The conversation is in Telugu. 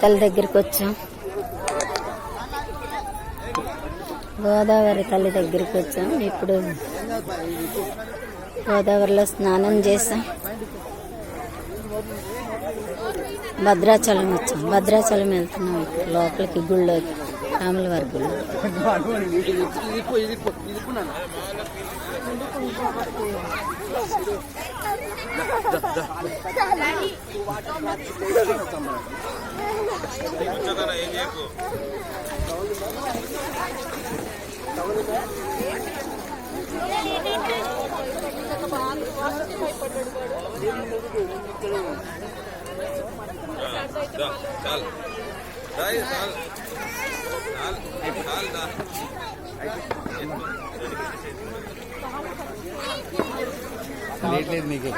తల్లి దగ్గరికి వచ్చాం. గోదావరి తల్లి దగ్గరికి వచ్చాం. ఇప్పుడు గోదావరిలో స్నానం చేసాం. భద్రాచలం వచ్చాం. భద్రాచలం వెళ్తున్నాం ఇప్పుడు లోపలికి, గుళ్ళోకి, రాములవారి గుళ్ళో. నీకు